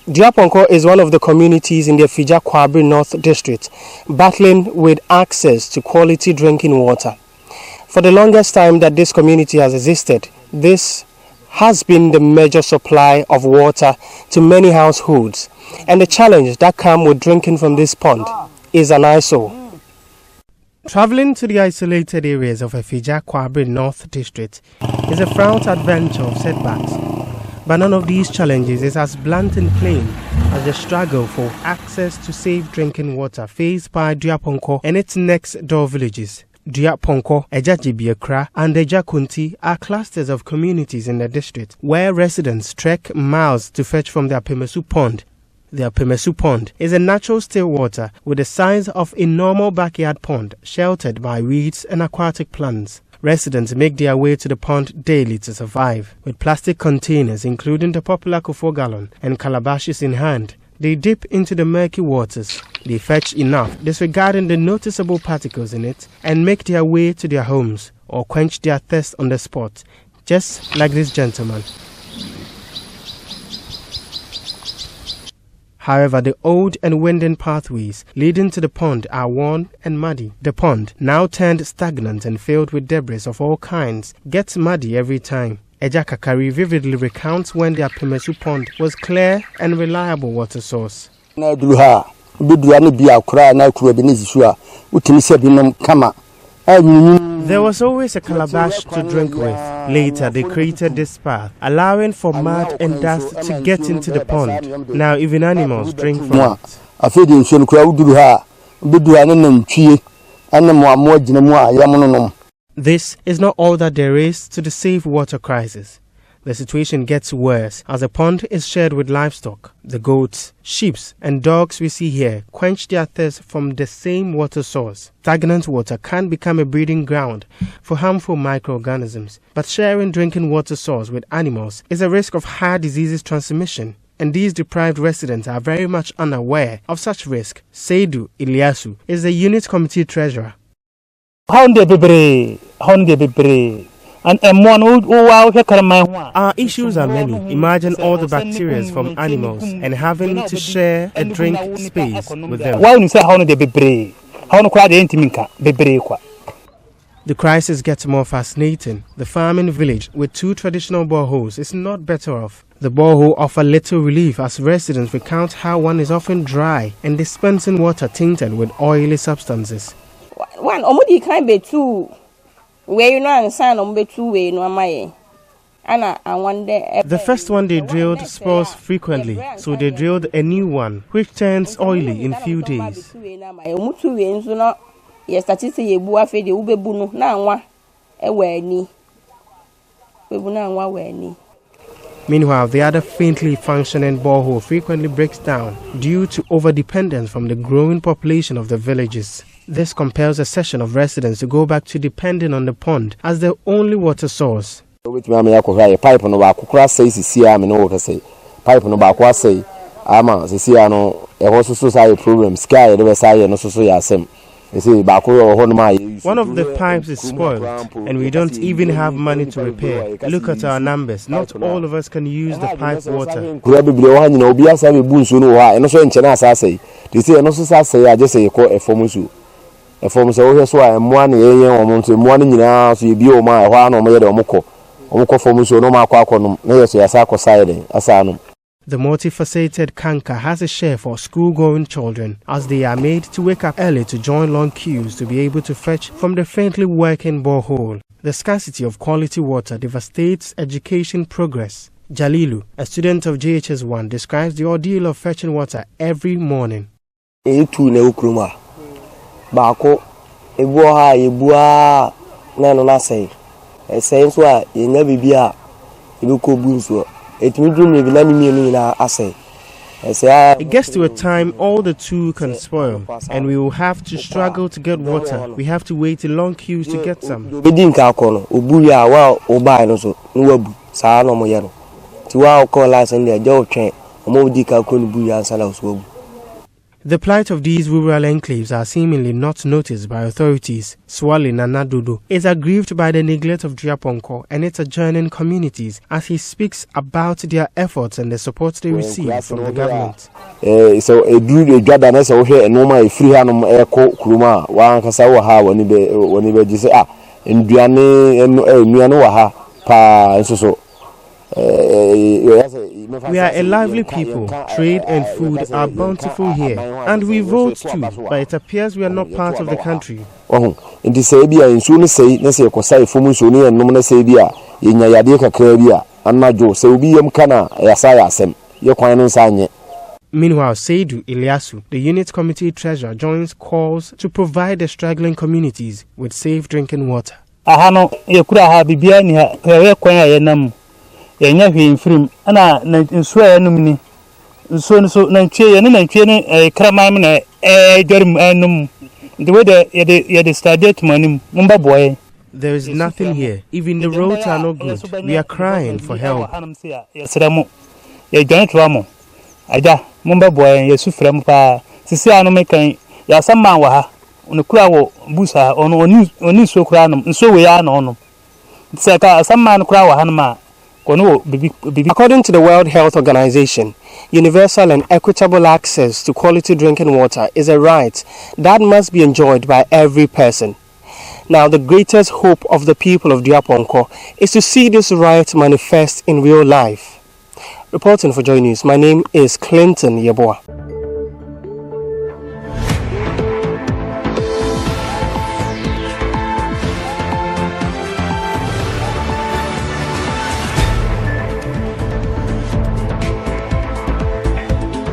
Duaponko is one of the communities in the Kwabri North District battling with access to quality drinking water. For the longest time that this community has existed, this has been the major supply of water to many households, and the challenge that comes with drinking from this pond is an eyesore. Traveling to the isolated areas of Kwabri North District is a fraught adventure of setbacks. But none of these challenges is as blunt and plain as the struggle for access to safe drinking water faced by Duaponko and its next door villages. Duaponko, Ejajibiakra, and Ejakunti are clusters of communities in the district where residents trek miles to fetch from the Apemesu Pond. The Apemesu Pond is a natural still water with the size of a normal backyard pond sheltered by weeds and aquatic plants. Residents make their way to the pond daily to survive. With plastic containers including the popular Kofo gallon and calabashes in hand, they dip into the murky waters. They fetch enough, disregarding the noticeable particles in it, and make their way to their homes or quench their thirst on the spot, just like this gentleman. However, the old and winding pathways leading to the pond are worn and muddy. The pond, now turned stagnant and filled with debris of all kinds, gets muddy every time. Eja Kakari vividly recounts when the Apemesu Pond was clear and reliable water source. There was always a calabash to drink with. Later, they created this path, allowing for mud and dust to get into the pond. Now, even animals drink from it. This is not all that there is to the safe water crisis. The situation gets worse as the pond is shared with livestock. The goats, sheep, and dogs we see here quench their thirst from the same water source. Stagnant water can become a breeding ground for harmful microorganisms, but sharing drinking water source with animals is a risk of heart diseases transmission, and these deprived residents are very much unaware of such risk. Seidu Iliasu is the unit committee treasurer. Our issues are many. Imagine all the bacteria from animals and having to share a drink space with them. The crisis gets more fascinating. The farming village with 2 traditional boreholes is not better off. The borehole offers little relief as residents recount how one is often dry and dispensing water tainted with oily substances. The first one they drilled spoils frequently, so they drilled a new one, which turns oily in few days. Meanwhile, the other faintly functioning borehole frequently breaks down due to overdependence from the growing population of the villages. This compels a section of residents to go back to depending on the pond as their only water source. One of the pipes is spoiled and we don't even have money to repair. Look at our numbers. Not all of us can use the pipe water. The multifaceted canker has a share for school-going children, as they are made to wake up early to join long queues to be able to fetch from the faintly working borehole. The scarcity of quality water devastates education progress. Jalilu, a student of JHS 1, describes the ordeal of fetching water every morning. It gets to a time all the 2 can spoil, and we will have to struggle to get water. We have to wait in long queues to get some. The plight of these rural enclaves are seemingly not noticed by authorities. Swale Nanadodo is aggrieved by the neglect of Duaponko and its adjoining communities as he speaks about their efforts and the support they receive from the government. So a dude Jordan so here and normal free hanum echo Kuruma, one Kasawa when he just in Diane and Mianoa pa so. We are a lively people. Trade and food are bountiful here, and we vote too, but it appears we are not part of the country. In the Sabia, in soon say, Nessie Kosai Fumusuni and Nomina Sabia, in Yadika Krabia, and Majo, Saubium Kana, Yasaya Sem, Yoquano Sanye. Meanwhile, Seidu Iliasu, the unit committee treasurer, joins calls to provide the struggling communities with safe drinking water. Ahano, Yakura Habibiania, Yenam. Yanya hwin firim ana nsuo ya num ni so na ntwe na ntwe ne kramam na dwarim anum the way the stadium manim mumba boy. There is nothing here. Even the roads are not good. We are crying for help. Yesramu ya jantramo aja mumba boy yesu frem pa sisi anu mekan ya samman wa ha onukura wo busa oni so kura anum nso we ya na onum seka samman kura wa hanma. According to the World Health Organization, universal and equitable access to quality drinking water is a right that must be enjoyed by every person. Now, the greatest hope of the people of Duaponko is to see this right manifest in real life. Reporting for Joy News, my name is Clinton Yeboah.